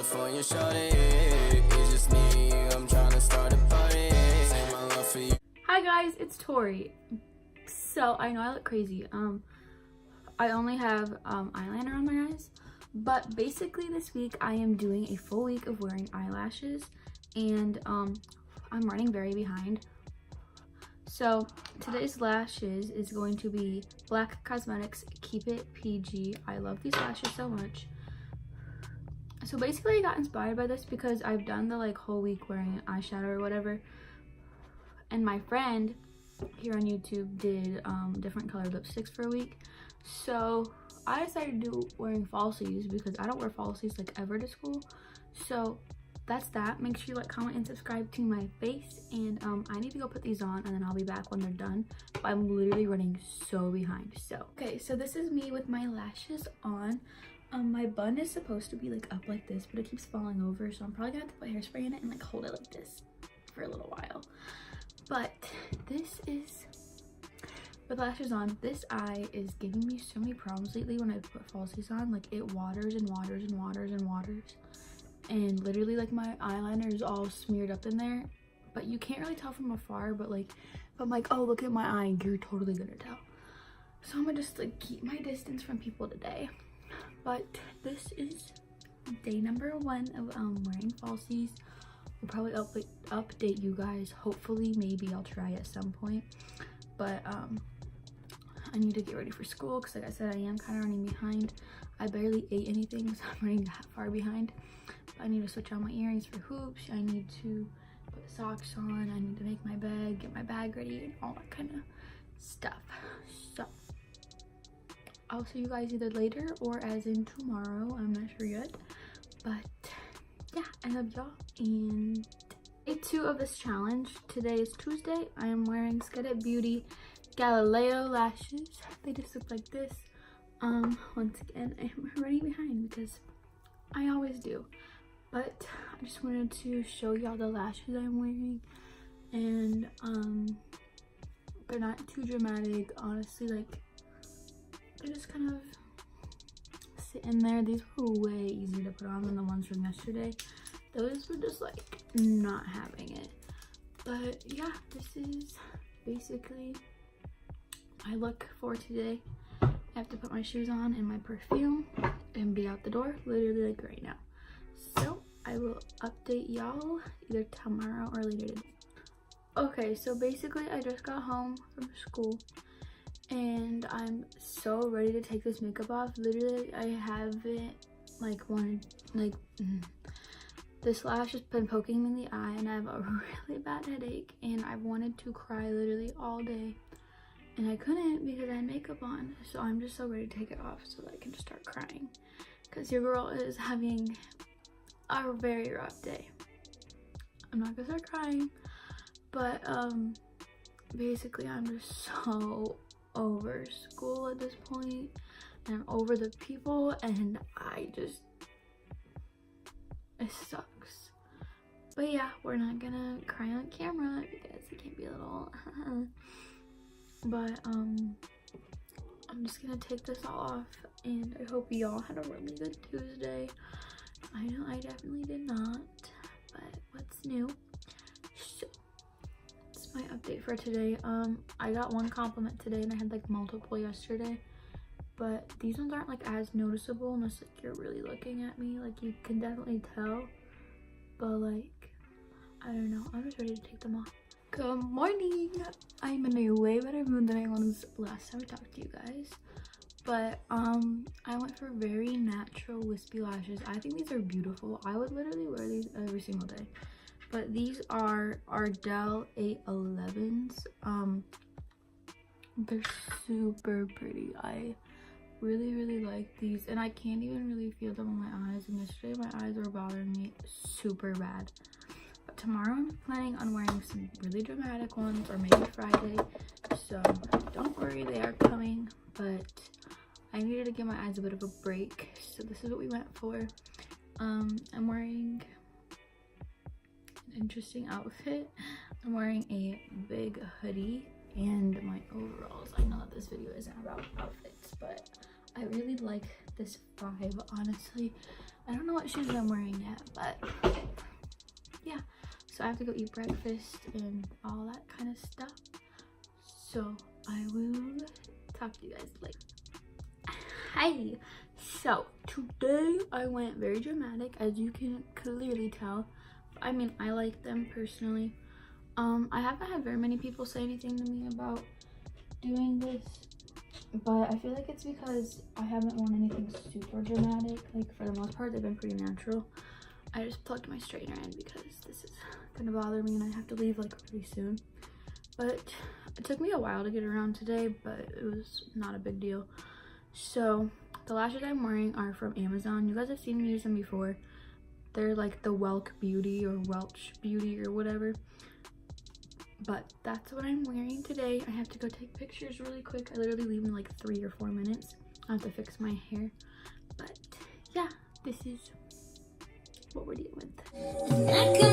California shorty. It's just me, I'm trying to start a party. Say my love for you. Hi guys, it's Tori. So I know I look crazy. I only have eyeliner on my eyes, but basically this week I am doing a full week of wearing eyelashes, and I'm running very behind. So today's lashes is going to be Blac Cosmetics Keep It PG. I love these lashes so much. So basically I got inspired by this because I've done the like whole week wearing eyeshadow or whatever, and my friend here on YouTube did different colored lipsticks for a week. So I decided to do wearing falsies because I don't wear falsies like ever to school. So that's that. Make sure you like, comment, and subscribe to my face, and I need to go put these on and then I'll be back when they're done. But I'm literally running so behind. So okay, so this is me with my lashes on. My bun is supposed to be like up like this, but it keeps falling over, so I'm probably gonna have to put hairspray in it and like hold it like this for a little while. But this is with lashes on. This eye is giving me so many problems lately when I put falsies on. Like it waters and waters and waters and waters, and literally like my eyeliner is all smeared up in there, but you can't really tell from afar. But like if I'm like, oh look at my eye, you're totally gonna tell. So I'm gonna just like keep my distance from people today. But this is day number 1 of wearing falsies. We'll probably update you guys. Hopefully, maybe I'll try at some point. But I need to get ready for school because like I said, I am kind of running behind. I barely ate anything, so I'm running that far behind. But I need to switch out my earrings for hoops. I need to put socks on. I need to make my bed, get my bag ready, and all that kind of stuff. So I'll see you guys either later or as in tomorrow. I'm not sure yet. But yeah, I love y'all. And day 2 of this challenge. Today is Tuesday. I am wearing Sketted Beauty Galileo lashes. They just look like this. Once again, I'm running behind because I always do. But I just wanted to show y'all the lashes I'm wearing. And they're not too dramatic, honestly. Like, they're just kind of sitting there. These were way easier to put on than the ones from yesterday. Those were just like not having it. But yeah, this is basically my look for today. I have to put my shoes on and my perfume and be out the door literally like right now. So I will update y'all either tomorrow or later today. Okay, so basically I just got home from school and I'm so ready to take this makeup off. Literally, I haven't this lash has been poking me in the eye and I have a really bad headache and I've wanted to cry literally all day and I couldn't because I had makeup on. So I'm just so ready to take it off so that I can just start crying because your girl is having a very rough day. I'm not gonna start crying, but basically I'm just so over school at this point, and I'm over the people, and it sucks. But yeah, we're not gonna cry on camera because it can't be a little but I'm just gonna take this off, and I hope y'all had a really good Tuesday. I know I definitely did not, but what's new? So my update for today. I got one compliment today and I had like multiple yesterday, but these ones aren't like as noticeable unless like you're really looking at me. Like you can definitely tell, but like I don't know, I'm just ready to take them off. Good morning. I'm in a way better mood than I was last time I talked to you guys, but I went for very natural wispy lashes. I think these are beautiful. I would literally wear these every single day. But these are Ardell 811s. They're super pretty. I really like these, and I can't even really feel them on my eyes. And yesterday my eyes were bothering me super bad. But tomorrow I'm planning on wearing some really dramatic ones, or maybe Friday. So don't worry, they are coming. But I needed to give my eyes a bit of a break, so this is what we went for. I'm wearing interesting outfit. I'm wearing a big hoodie and my overalls. I know that this video isn't about outfits, but I really like this vibe, honestly. I don't know what shoes I'm wearing yet, but yeah. So I have to go eat breakfast and all that kind of stuff. So I will talk to you guys later. Hi. So today I went very dramatic, as you can clearly tell. I mean, I like them personally. I haven't had very many people say anything to me about doing this, but I feel like it's because I haven't worn anything super dramatic. Like, for the most part, they've been pretty natural. I just plugged my straightener in because this is gonna bother me and I have to leave like pretty soon. But it took me a while to get around today, but it was not a big deal. So the lashes I'm wearing are from Amazon. You guys have seen me use them before. They're like the Welk Beauty or Welch Beauty or whatever. But that's what I'm wearing today. I have to go take pictures really quick. I literally leave in like 3 or 4 minutes. I have to fix my hair. But yeah, this is what we're dealing with.